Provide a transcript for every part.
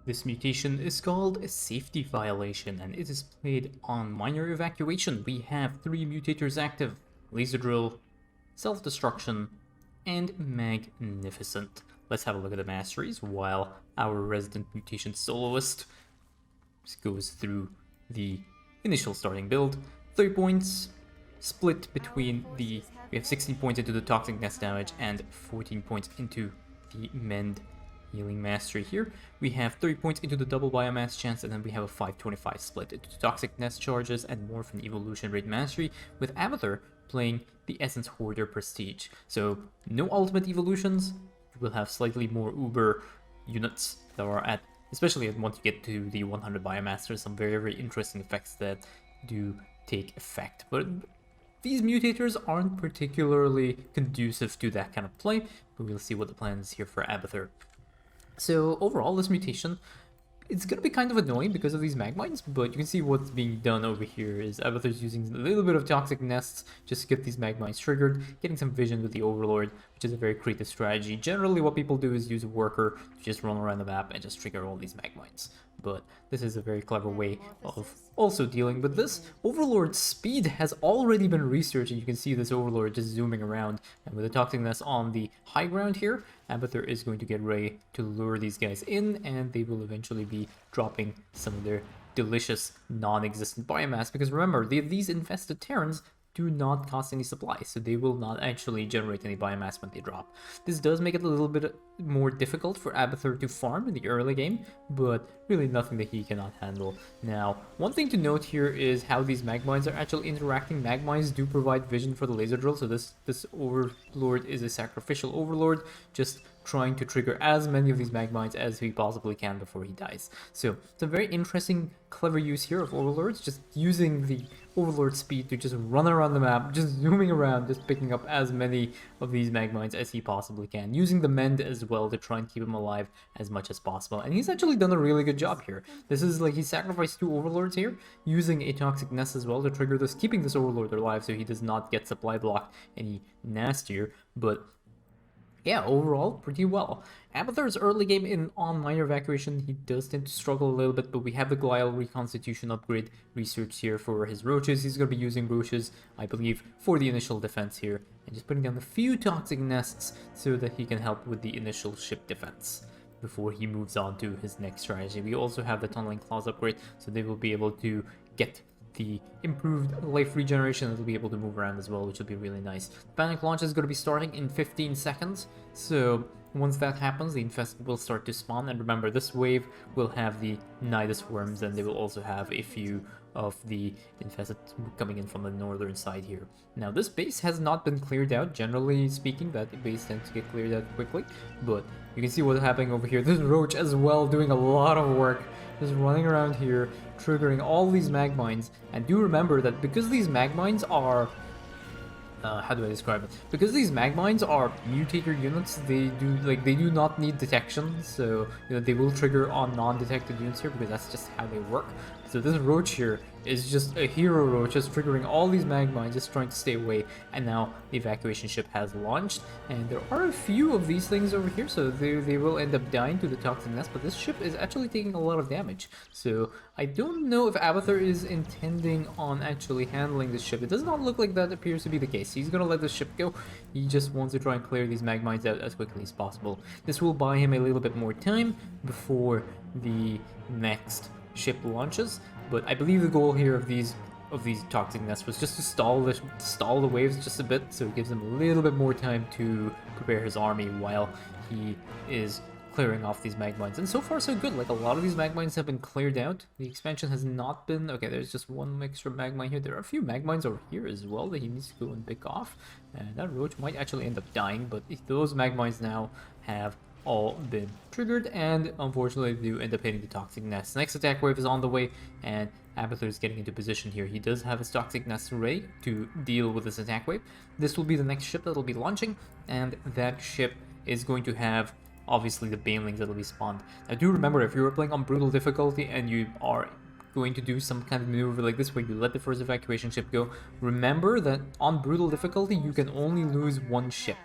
This mutation is called a safety violation and it is played on minor evacuation. We have 3 mutators active: laser drill, self-destruction, and Mag-nificent. Let's have a look at the masteries while our resident mutation soloist goes through the initial starting build. 30 points split between we have 16 points into the toxic nest damage and 14 points into the mend healing mastery here. We have 30 points into the double biomass chance, and then we have a 525 split into toxic nest charges and morph and evolution rate mastery, with Abathur playing the essence hoarder prestige. So no ultimate evolutions. You will have slightly more uber units that are at, especially once you get to the 100 biomass. There's some very interesting effects that do take effect, but these mutators aren't particularly conducive to that kind of play, but we'll see what the plan is here for Abathur. So overall, this mutation, it's going to be kind of annoying because of these Magmines, but you can see what's being done over here is Abathur's using a little bit of Toxic Nests just to get these Magmines triggered, getting some vision with the Overlord, which is a very creative strategy. Generally, what people do is use a worker to just run around the map and just trigger all these Magmines. But this is a very clever way of also dealing with this. Overlord's speed has already been researched, and you can see this Overlord just zooming around. And with the Toxic Nest on the high ground here, Abathur is going to get ready to lure these guys in, and they will eventually be dropping some of their delicious non-existent biomass. Because remember, these infested Terrans do not cost any supply, so they will not actually generate any biomass when they drop. This does make it a little bit more difficult for Abathur to farm in the early game, but really nothing that he cannot handle. Now, one thing to note here is how these Magmines are actually interacting. Magmines do provide vision for the laser drill, so this Overlord is a sacrificial Overlord, just trying to trigger as many of these Magmines as he possibly can before he dies. So it's a very interesting, clever use here of Overlords, just using the Overlord speed to just run around the map, just zooming around, just picking up as many of these Magmines as he possibly can, using the Mend as well to try and keep him alive as much as possible. And he's actually done a really good job here. This is like he sacrificed 2 Overlords here, using a Toxic Nest as well to trigger this, keeping this Overlord alive so he does not get supply blocked any nastier, but yeah, overall, pretty well. Abathur's early game on minor evacuation, he does tend to struggle a little bit, but we have the Glial reconstitution upgrade research here for his roaches. He's going to be using roaches, I believe, for the initial defense here, and just putting down a few toxic nests so that he can help with the initial ship defense before he moves on to his next strategy. We also have the tunneling claws upgrade, so they will be able to get the improved life regeneration. It'll be able to move around as well, which will be really nice. Panic launch is going to be starting in 15 seconds, so once that happens, the infested will start to spawn. And remember, this wave will have the Nidus worms, and they will also have a few of the infested coming in from the northern side here. Now, this base has not been cleared out. Generally speaking, that base tends to get cleared out quickly, but you can see what's happening over here. This Roach as well doing a lot of work, just running around here, triggering all these Magmines. And do remember that because these Magmines are how do I describe it? Because these Magmines are mutator units, they do not need detection, so they will trigger on non-detected units here because that's just how they work. So this Roach here is just a hero Roach, just triggering all these Magmines, just trying to stay away. And now the evacuation ship has launched, and there are a few of these things over here, so they will end up dying to the Toxic Nest, but this ship is actually taking a lot of damage. So I don't know if Abathur is intending on actually handling this ship. It does not look like that appears to be the case. He's gonna let the ship go. He just wants to try and clear these Magmines out as quickly as possible. This will buy him a little bit more time before the next ship launches, but I believe the goal here of these toxic nests was just to stall the waves just a bit, so it gives him a little bit more time to prepare his army while he is clearing off these Magmines. And so far so good. Like, a lot of these Magmines have been cleared out. The expansion has not been okay. There's just one extra Magmine here. There are a few Magmines over here as well that he needs to go and pick off, and that Roach might actually end up dying, but those Magmines now have all been triggered, and unfortunately they do end up hitting the Toxic Nest. Next attack wave is on the way, and Abathur is getting into position here. He does have his Toxic Nest ready to deal with this attack wave. This will be the next ship that will be launching, and that ship is going to have obviously the Banelings that will be spawned. Now do remember, if you are playing on brutal difficulty and you are going to do some kind of maneuver like this where you let the first evacuation ship go, remember that on brutal difficulty you can only lose one ship.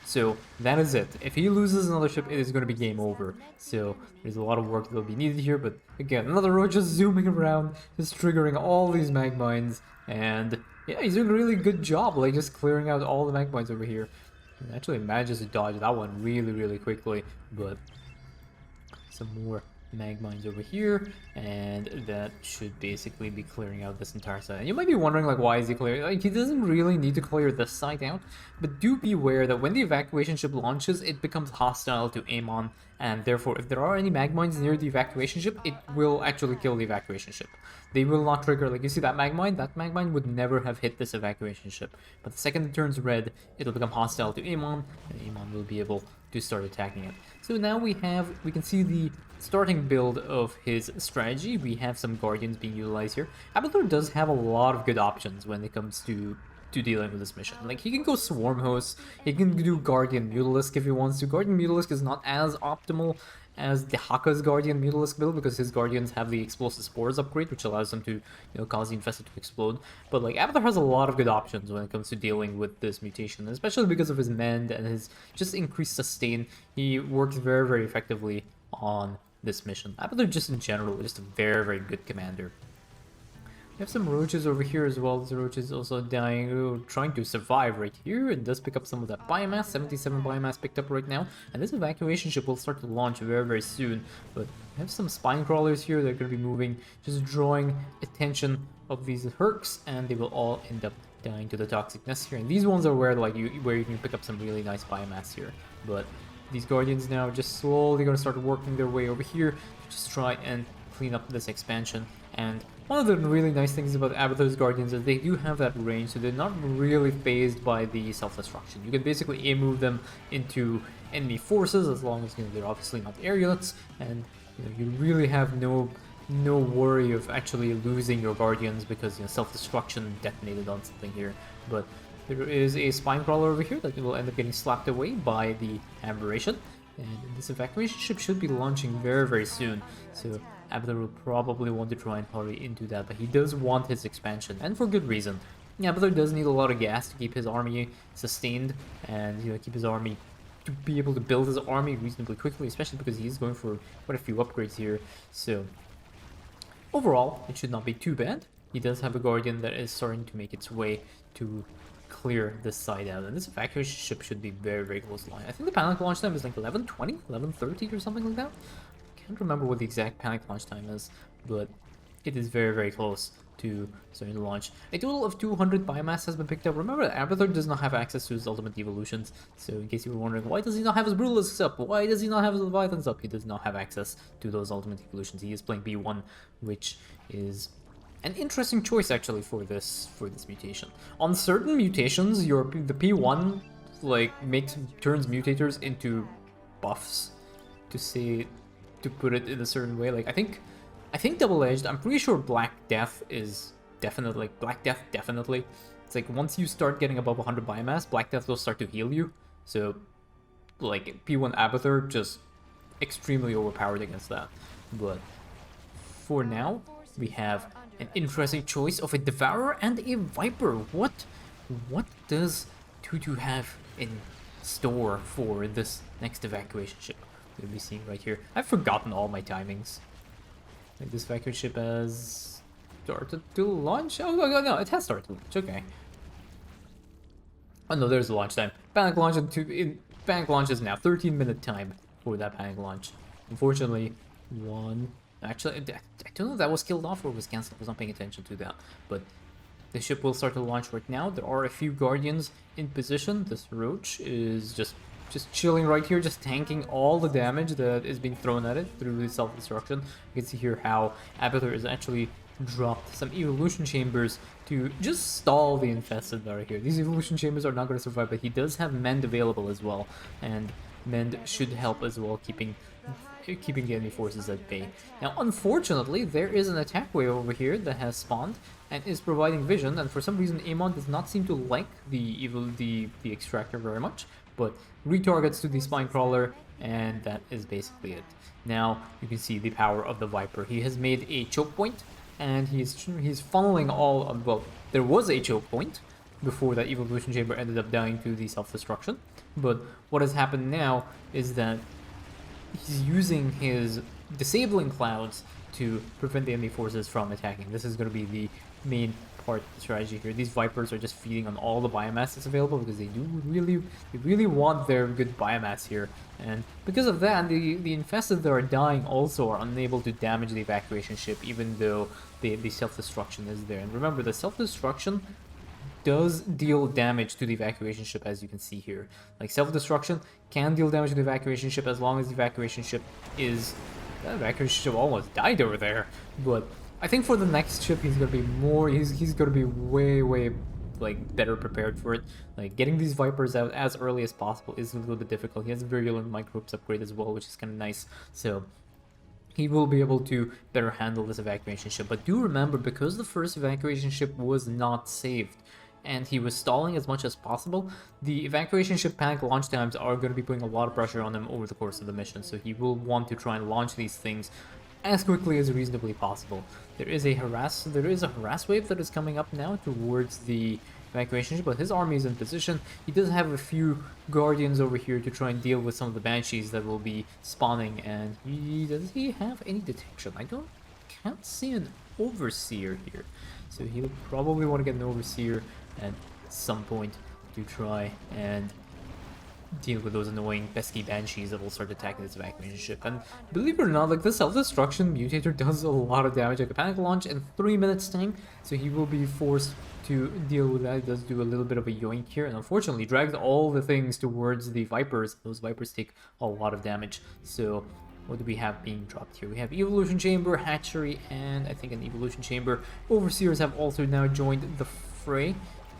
So that is it. If he loses another ship, it is going to be game over. So there's a lot of work that will be needed here. But again, another roach just zooming around, just triggering all these mag mines. And yeah, he's doing a really good job, like just clearing out all the mag mines over here. He actually manages to dodge that one really, really quickly. But some more mag mines over here, and that should basically be clearing out this entire side. And you might be wondering, like, why is he clearing? Like, he doesn't really need to clear this side out, but do be aware that when the evacuation ship launches, it becomes hostile to aim on, and therefore, if there are any mag mines near the evacuation ship, it will actually kill the evacuation ship. They will not trigger, like, you see that mag mine? That mag mine would never have hit this evacuation ship. But the second it turns red, it'll become hostile to aim on, and aim on will be able to start attacking it. So now we can see the starting build of his strategy. We have some Guardians being utilized here. Abathur does have a lot of good options when it comes to dealing with this mission. Like, he can go Swarm Host, he can do Guardian Mutalisk if he wants to. Guardian Mutalisk is not as optimal as the Haka's Guardian Mutalisk build because his Guardians have the Explosive Spores upgrade, which allows them to, cause the Infested to explode. But, like, Abathur has a lot of good options when it comes to dealing with this mutation, especially because of his Mend and his just increased sustain. He works very, very effectively on this mission. Abathur just in general is just a very, very good commander. We have some roaches over here as well. This roach is also dying, trying to survive right here. It does pick up some of that biomass, 77 biomass picked up right now. And this evacuation ship will start to launch very, very soon. But we have some spine crawlers here that are going to be moving, just drawing attention of these Hercs, and they will all end up dying to the toxic nest here. And these ones are where you can pick up some really nice biomass here. But these Guardians now just slowly going to start working their way over here to just try and clean up this expansion. And one of the really nice things about Abathur's Guardians is they do have that range, so they're not really phased by the self-destruction. You can basically aim move them into enemy forces as long as they're obviously not air units, and you really have no worry of actually losing your Guardians because self-destruction detonated on something here. But there is a spine crawler over here that will end up getting slapped away by the aberration, and this evacuation ship should be launching very, very soon. So Abathur will probably want to try and hurry into that, but he does want his expansion, and for good reason. Abathur does need a lot of gas to keep his army sustained, and keep his army to be able to build his army reasonably quickly, especially because he's going for quite a few upgrades here. So overall, it should not be too bad. He does have a Guardian that is starting to make its way to clear this side out, and this evacuation ship should be very, very close to line. I think the panic launch time is like 11:20, 11:30 or something like that. Can't remember what the exact panic launch time is, but it is very, very close to starting to launch. A total of 200 biomass has been picked up. Remember that Abathur does not have access to his ultimate evolutions, so in case you were wondering, why does he not have his Brutalisks up? Why does he not have his Leviathans up? He does not have access to those ultimate evolutions. He is playing B1, which is an interesting choice actually for this mutation. On certain mutations, the P1 turns mutators into buffs, to put it in a certain way. Like I think double-edged. I'm pretty sure Black Death is definitely definitely. It's like once you start getting above 100 biomass, Black Death will start to heal you. So like P1 Abathur just extremely overpowered against that. But for now, we have an interesting choice of a Devourer and a Viper. What does Tutu have in store for this next evacuation ship? We'll be seeing right here. I've forgotten all my timings. Like this evacuation ship has started to launch. Oh no, it has started to launch. Okay. Oh no, there's the launch time. Panic launch panic launch is now 13-minute time for that panic launch. Unfortunately, actually, I don't know if that was killed off or was cancelled. I was not paying attention to that. But the ship will start to launch right now. There are a few Guardians in position. This Roach is just chilling right here, just tanking all the damage that is being thrown at it through the self-destruction. You can see here how Abathur has actually dropped some evolution chambers to just stall the infested that are here. These evolution chambers are not going to survive, but he does have Mend available as well, and Mend should help as well, keeping the enemy forces at bay. Now, unfortunately, there is an attack wave over here that has spawned and is providing vision, and for some reason Amon does not seem to like the extractor very much, but retargets to the spine crawler, and that is basically it. Now you can see the power of the Viper. He has made a choke point, and he's funneling all. Well, there was a choke point, before that evolution chamber ended up dying to the self-destruction. But what has happened now is that he's using his disabling clouds to prevent the enemy forces from attacking. This is going to be the main part of the strategy here. These Vipers are just feeding on all the biomass that's available because they really want their good biomass here. And because of that, the infested that are dying also are unable to damage the evacuation ship, even though the self-destruction is there. And remember, the self-destruction does deal damage to the evacuation ship, as you can see here. Like, self-destruction can deal damage to the evacuation ship as long as the evacuation ship is... That evacuation ship almost died over there. But I think for the next ship, he's gonna be more... He's gonna be way, like, better prepared for it. Like, getting these Vipers out as early as possible is a little bit difficult. He has a virulent microbes upgrade as well, which is kind of nice. So he will be able to better handle this evacuation ship. But do remember, because the first evacuation ship was not saved, and he was stalling as much as possible, the evacuation ship panic launch times are going to be putting a lot of pressure on him over the course of the mission, so he will want to try and launch these things as quickly as reasonably possible. There is a harass wave that is coming up now towards the evacuation ship, but his army is in position. He does have a few guardians over here to try and deal with some of the banshees that will be spawning, and does he have any detection? Can't see an overseer here, so he'll probably want to get an overseer at some point to try and deal with those annoying pesky banshees that will start attacking this evacuation ship. And believe it or not, like, the self-destruction mutator does a lot of damage. Like, a panic launch in 3 minutes time, so he will be forced to deal with that. He does do a little bit of a yoink here, and unfortunately drags all the things towards the Vipers. Those Vipers take a lot of damage. So what do we have being dropped here? We have Evolution Chamber, Hatchery, and I think an Evolution Chamber. Overseers have also now joined the fray.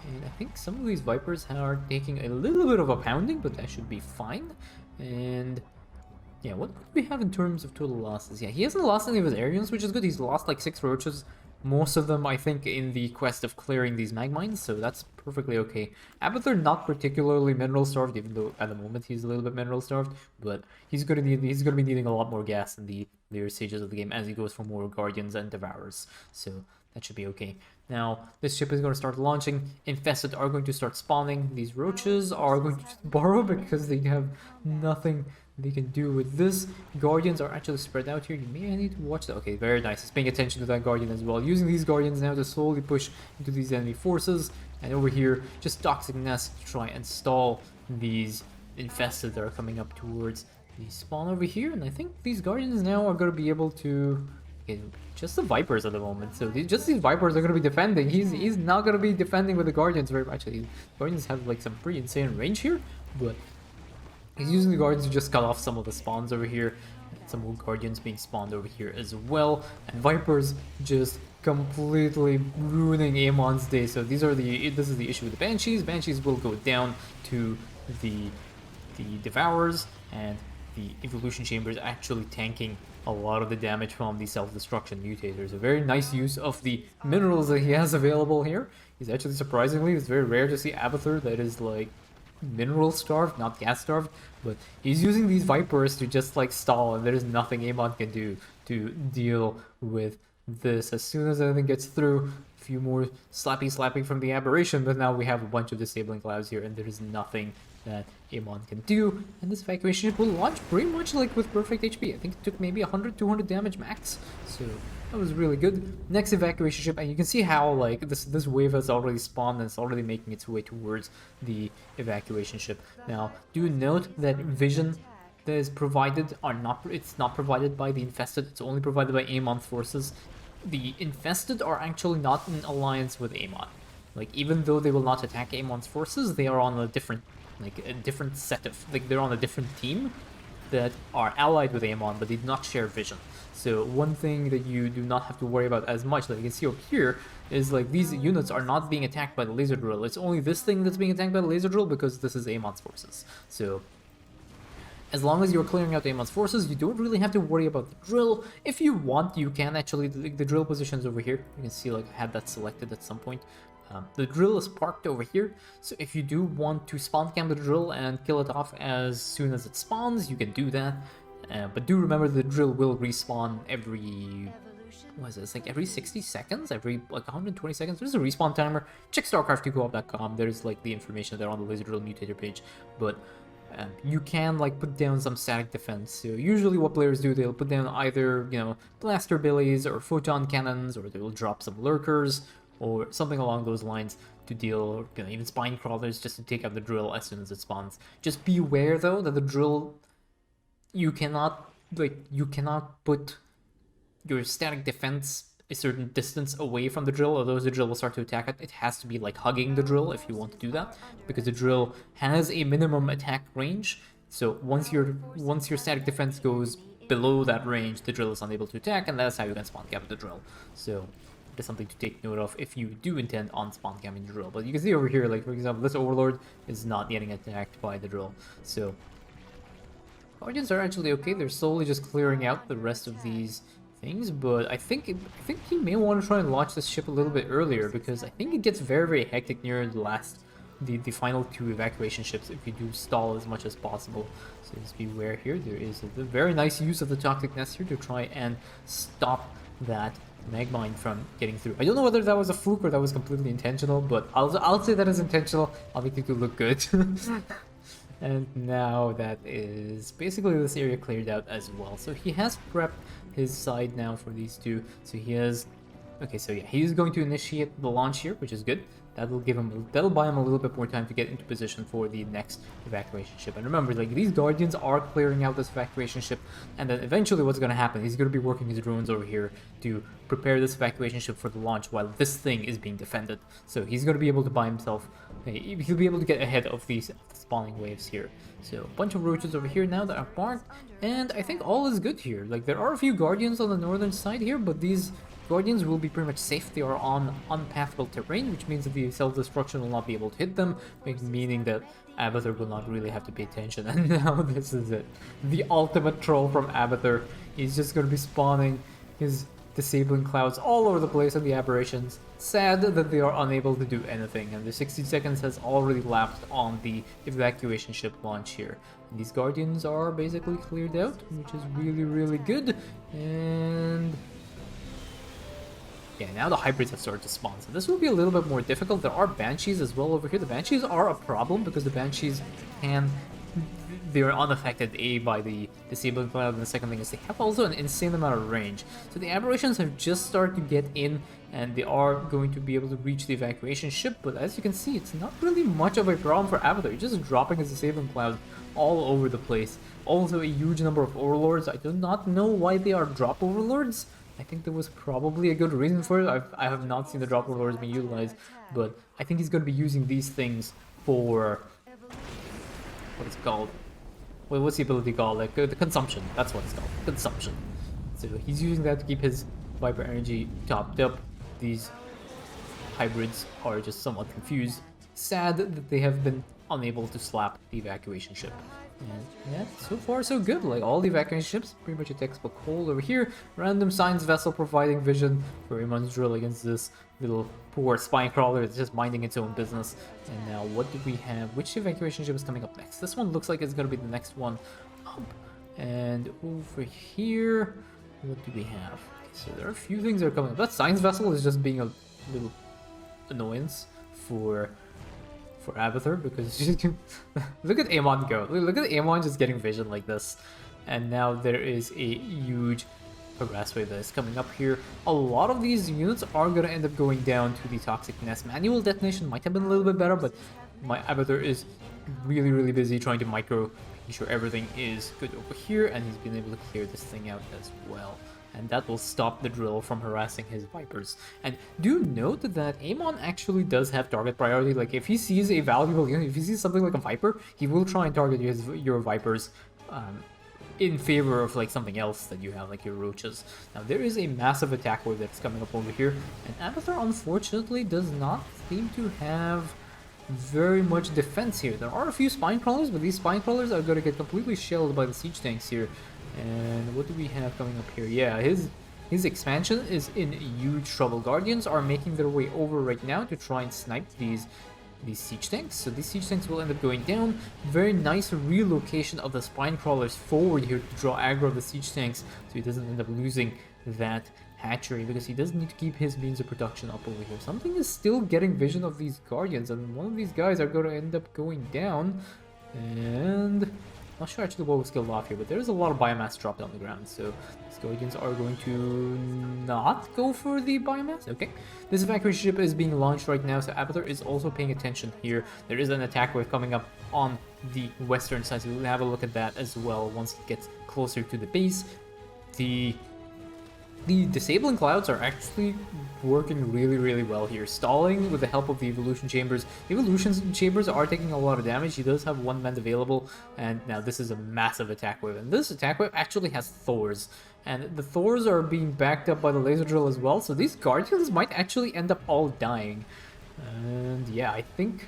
And I think some of these Vipers are taking a little bit of a pounding, but that should be fine. And yeah, what do we have in terms of total losses? Yeah, he hasn't lost any of his Aerians, which is good. He's lost like 6 roaches. Most of them, I think, in the quest of clearing these mag mines, so that's perfectly okay. Abathur not particularly mineral starved, even though at the moment he's a little bit mineral starved, but he's gonna be needing a lot more gas in the later stages of the game as he goes for more Guardians and Devourers. So that should be okay. Now, this ship is going to start launching. Infested are going to start spawning. These roaches are going to just burrow because they have nothing they can do with this. Guardians are actually spread out here. You may need to watch that. Okay, very nice. He's paying attention to that Guardian as well. Using these Guardians now to slowly push into these enemy forces. And over here, just Toxic Nest to try and stall these Infested that are coming up towards the spawn over here. And I think these Guardians now are going to be able to... Okay, just the Vipers at the moment, so these Vipers are going to be defending. He's not going to be defending with the Guardians very much. The Guardians have like some pretty insane range here, but he's using the Guardians to just cut off some of the spawns over here. Some more Guardians being spawned over here as well, and Vipers just completely ruining Amon's day. So this is the issue with the Banshees. Banshees will go down to the Devourers, and the Evolution Chamber is actually tanking a lot of the damage from the self-destruction mutators. A very nice use of the minerals that he has available here. He's actually, surprisingly, it's very rare to see Abathur that is like mineral starved, not gas starved, but he's using these Vipers to just like stall, and there is nothing Amon can do to deal with this. As soon as anything gets through, a few more slapping from the aberration, but now we have a bunch of disabling clouds here, and there is nothing that Amon can do, and this evacuation ship will launch pretty much like with perfect HP. I think it took maybe 100-200 damage max, so that was really good. Next evacuation ship, and you can see how like this wave has already spawned and it's already making its way towards the evacuation ship. Now, do note that vision that is provided it's not provided by the Infested, it's only provided by Amon forces. The Infested are actually not in alliance with Amon. Like, even though they will not attack Amon's forces, they are on a different set of, like, they're on a different team that are allied with Amon, but they do not share vision. So one thing that you do not have to worry about as much, like you can see over here, is like these units are not being attacked by the laser drill. It's only this thing that's being attacked by the laser drill because this is Amon's forces. So as long as you're clearing out Amon's forces, you don't really have to worry about the drill. If you want, you can actually, the drill positions over here. You can see like I had that selected at some point. The drill is parked over here, so if you do want to spawn camp the drill and kill it off as soon as it spawns, you can do that. But do remember the drill will respawn every what is this, like every 60 seconds, every like 120 seconds, there's a respawn timer. Check Starcraft2co-op.com, there's like the information there on the Laser Drill Mutator page, but you can like put down some static defense. So usually what players do, they'll put down either, you know, blaster billies or photon cannons, or they'll drop some lurkers or something along those lines to deal, you know, even spine crawlers just to take out the drill as soon as it spawns. Just be aware though that the drill, you cannot put your static defense a certain distance away from the drill, otherwise the drill will start to attack it. It has to be like hugging the drill if you want to do that, because the drill has a minimum attack range. So once your static defense goes below that range, the drill is unable to attack, and that's how you can spawn cap the drill. So that's something to take note of if you do intend on spawn camping the drill. But you can see over here, like for example, this Overlord is not getting attacked by the drill. So Guardians are actually okay. They're slowly just clearing out the rest of these things, but I think he may want to try and launch this ship a little bit earlier, because I think it gets very, very hectic near the final two evacuation ships if you do stall as much as possible. So just beware here. There is a very nice use of the Toxic Nest here to try and stop that Magmine from getting through. I don't know whether that was a fluke or that was completely intentional, but I'll say that is intentional. I'll make it look good. And now that is basically this area cleared out as well. So he has prepped his side now for these two. So he has, okay, so yeah, he's going to initiate the launch here, which is good. That'll buy him a little bit more time to get into position for the next evacuation ship. And remember, like, these Guardians are clearing out this evacuation ship, and then eventually what's going to happen, he's going to be working his drones over here to prepare this evacuation ship for the launch while this thing is being defended. So he's going to be able to buy himself, he'll be able to get ahead of these spawning waves here. So a bunch of roaches over here now that are marked, and I think all is good here. Like, there are a few Guardians on the northern side here, but these Guardians will be pretty much safe. They are on unpathable terrain, which means that the self-destruction will not be able to hit them, meaning that Abathur will not really have to pay attention. And now this is it. The ultimate troll from Abathur. He's just going to be spawning his disabling clouds all over the place on the aberrations. Sad that they are unable to do anything, and the 60 seconds has already lapsed on the evacuation ship launch here. And these Guardians are basically cleared out, which is really, really good. And yeah, now the hybrids have started to spawn, so this will be a little bit more difficult. There are Banshees as well over here. The Banshees are a problem because the Banshees they're unaffected by the disabling cloud, and the second thing is they have also an insane amount of range. So the aberrations have just started to get in, and they are going to be able to reach the evacuation ship, but as you can see, it's not really much of a problem for Abathur. He's just dropping his disabling cloud all over the place. Also a huge number of Overlords. I do not know why they are drop Overlords. I think there was probably a good reason for it. I have not seen the drop Overlords being utilized, but I think he's going to be using these things for, what is it called? Well, what's the ability called? Like, the consumption. That's what it's called. Consumption. So he's using that to keep his Viper energy topped up. These hybrids are just somewhat confused. Sad that they have been unable to slap the evacuation ship. And yeah, so far so good. Like, all the evacuation ships, pretty much a textbook hold over here. Random science vessel providing vision for Iman's drill against this little poor spine crawler that's just minding its own business. And now what do we have? Which evacuation ship is coming up next? This one looks like it's going to be the next one up. And over here, what do we have? Okay, so there are a few things that are coming up. That science vessel is just being a little annoyance for Abathur, because look at Amon go. Look at Amon just getting vision like this. And now there is a huge harass wave that is coming up here. A lot of these units are going to end up going down to the Toxic Nest. Manual detonation might have been a little bit better, but my Abathur is really, really busy trying to making sure everything is good over here, and he's been able to clear this thing out as well. And that will stop the drill from harassing his Vipers. And do note that Amon actually does have target priority. Like, if he sees a valuable unit, if he sees something like a Viper, he will try and target your Vipers in favor of like something else that you have, like your Roaches. Now there is a massive attack wave that's coming up over here, and Abathur unfortunately does not seem to have very much defense here. There are a few spine crawlers, but these spine crawlers are going to get completely shelled by the siege tanks here. And what do we have coming up here? Yeah, his expansion is in huge trouble. Guardians are making their way over right now to try and snipe these these siege tanks. So these siege tanks will end up going down. Very nice relocation of the spine crawlers forward here to draw aggro of the siege tanks, so he doesn't end up losing that hatchery, because he does need to keep his means of production up over here. Something is still getting vision of these guardians, and one of these guys are going to end up going down. And not sure actually what was killed off here, but there's a lot of biomass dropped on the ground, so these guardians are going to not go for the biomass. Okay, this evacuation ship is being launched right now, so Abathur is also paying attention here. There is an attack wave coming up on the western side, so we'll have a look at that as well once it gets closer to the base. The disabling clouds are actually working really well here, stalling with the help of the evolution chambers. Evolution chambers are taking a lot of damage. He does have one mend available, and now this is a massive attack wave. And this attack wave actually has Thors, and the Thors are being backed up by the laser drill as well, so these guardians might actually end up all dying. And yeah, I think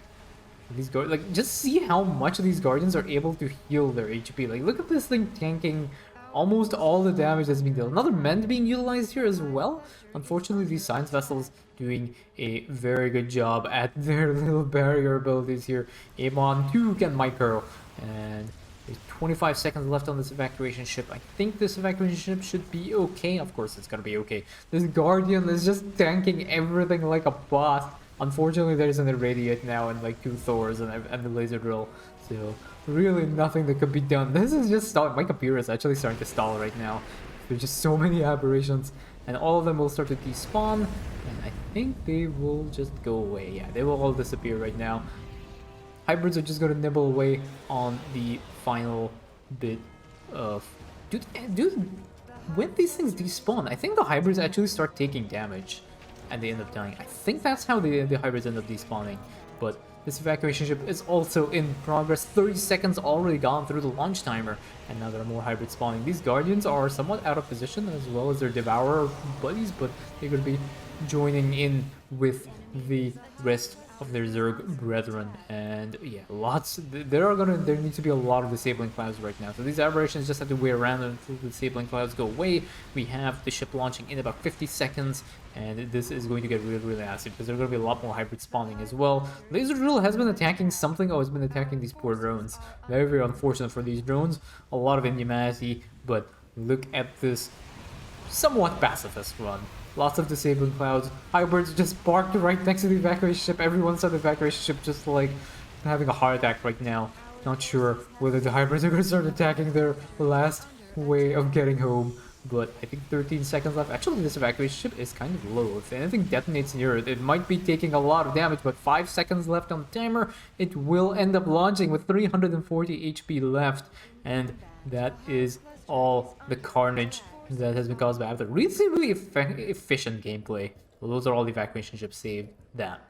these guardians, like, just see how much these guardians are able to heal their HP. Like, look at this thing tanking almost all the damage that's being dealt. Another mend being utilized here as well. Unfortunately, these science vessels doing a very good job at their little barrier abilities here. Amon 2 can micro, and there's 25 seconds left on this evacuation ship. I think this evacuation ship should be okay. Of course, it's gonna be okay. This Guardian is just tanking everything like a boss. Unfortunately, there's an irradiate now and like 2 Thors and the laser drill. So really nothing that could be done. This is just stalling. My computer is actually starting to stall right now. There's just so many aberrations, and all of them will start to despawn, and I think they will just go away. Yeah, they will all disappear right now. Hybrids are just going to nibble away on the final bit of... Dude, when these things despawn, I think the hybrids actually start taking damage and they end up dying. I think that's how the hybrids end up despawning, but this evacuation ship is also in progress. 30 seconds already gone through the launch timer, and now there are more hybrids spawning. These guardians are somewhat out of position, as well as their devourer buddies, but they're going to be joining in with the rest of their Zerg brethren. And yeah, there needs to be a lot of disabling clouds right now, so these aberrations just have to wait around until the disabling clouds go away. We have the ship launching in about 50 seconds, and this is going to get really nasty, because there are going to be a lot more hybrids spawning as well. Laser drill has been attacking something. Oh, it's been attacking these poor drones. Very unfortunate for these drones. A lot of inhumanity, but look at this somewhat pacifist run. Lots of disabling clouds. Hybrids just parked right next to the evacuation ship. Everyone's on the evacuation ship just like having a heart attack right now. Not sure whether the hybrids are going to start attacking their last way of getting home. But I think 13 seconds left. Actually, this evacuation ship is kind of low. If anything detonates near it, it might be taking a lot of damage, but 5 seconds left on the timer. It will end up launching with 340 HP left, and that is all the carnage that has been caused by Abathur. Really efficient gameplay. Well, those are all the evacuation ships saved. That